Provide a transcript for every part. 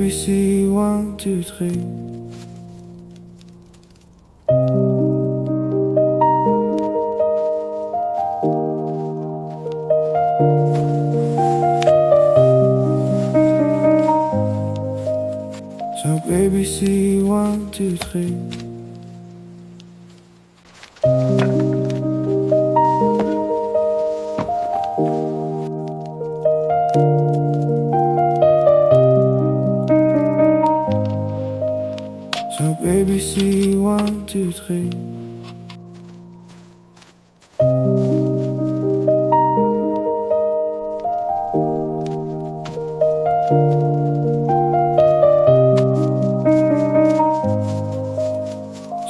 ABC 1, 2, 3. So ABC 1, 2, 3. So ABC 1, 2, 3.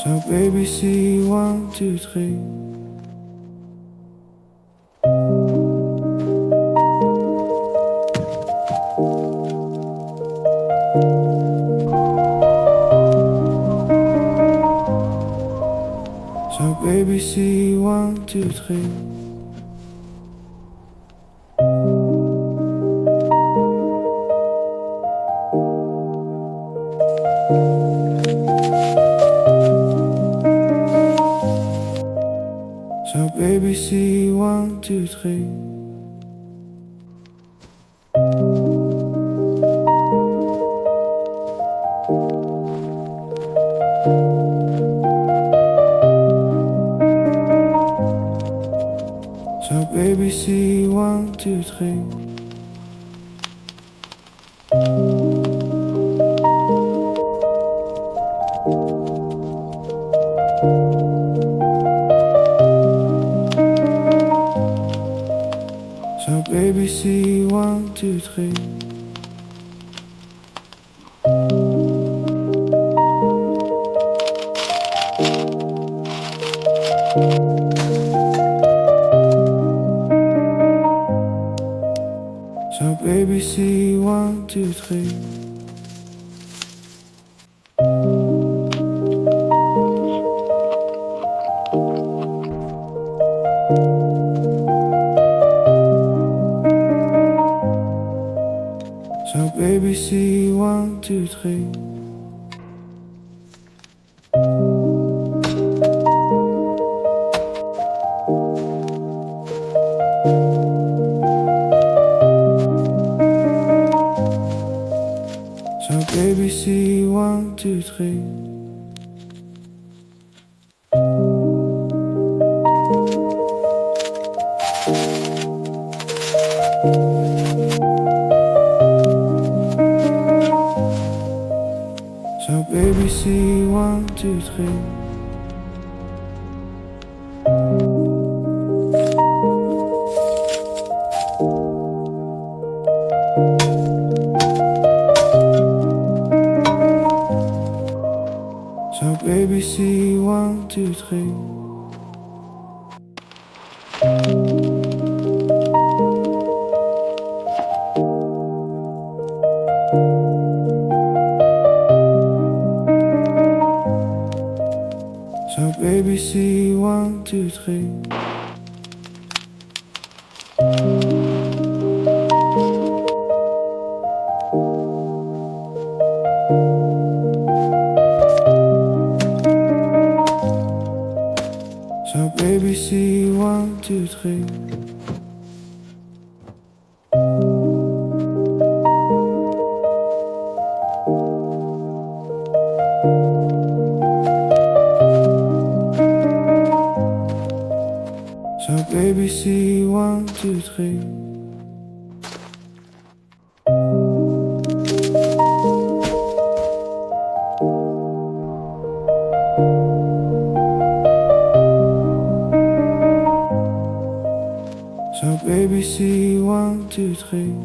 So ABC 1, 2, 3. So ABC 1, 2, 3. So ABC 1, 2, 3. So ABC 1, 2, 3. So ABC 1, 2, 3. So ABC 1, 2, 3. So ABC 1, 2, 3. So ABC 1, 2, 3. So ABC 1, 2, 3. So ABC 1, 2, 3. So ABC 1, 2, 3. So ABC 1, 2, 3. So ABC 1, 2, 3. So ABC 1, 2, 3.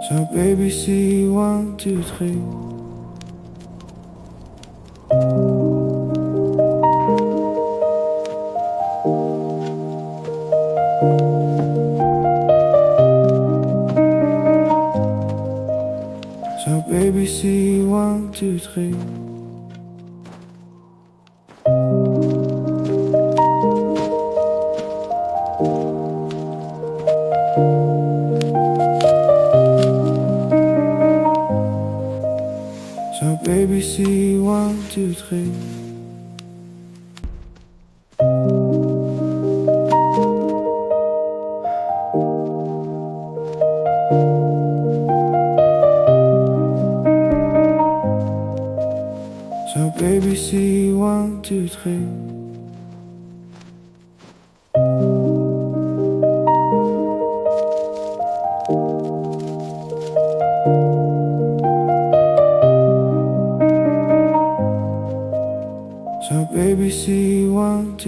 So ABC 1, 2, 3. So ABC 1, 2, 3.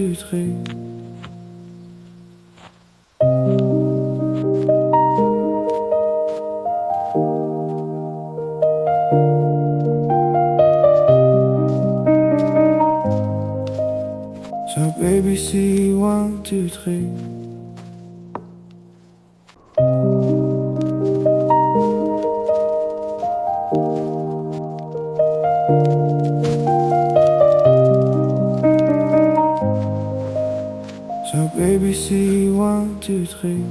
two, three. So baby, see one, two, three. So baby, see one, two, three.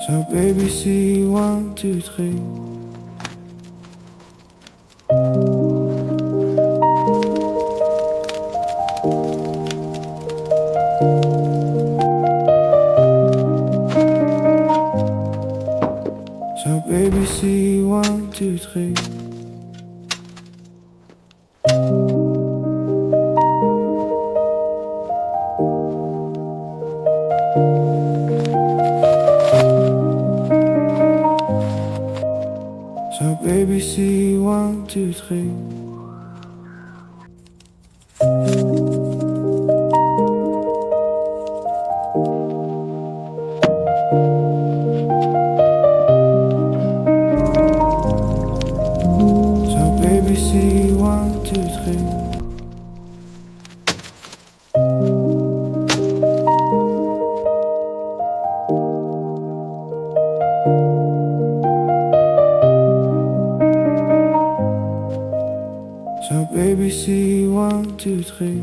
So baby, see one, two, three. So baby, see one, two, three. So baby, see one, two, three. So baby, see one, two, three. So baby, see one, two, three.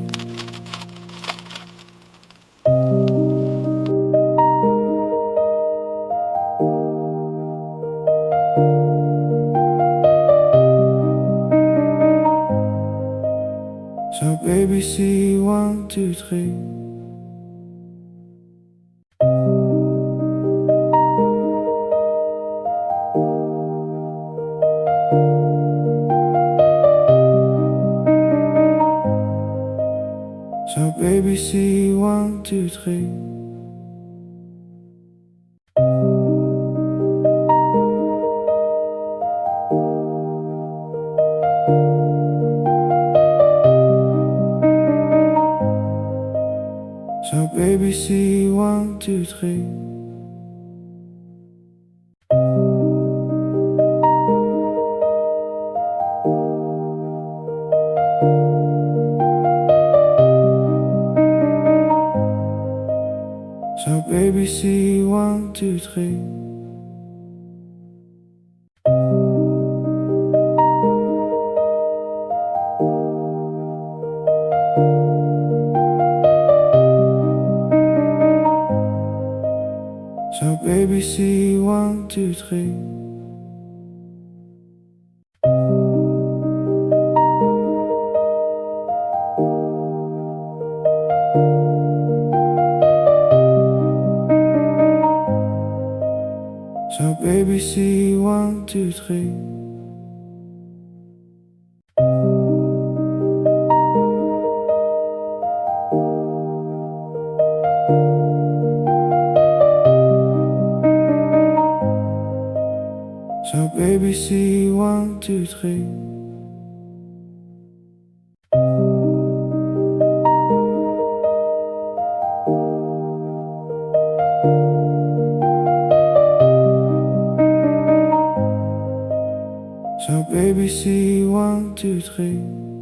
So baby, see one, two, three. So baby, see one, two, three. So baby, see one, two, three. So baby, see one, two, three. So baby, see one, two, three. So baby, see one, two, three. So baby, see one, two, three. So baby, see one, two, three.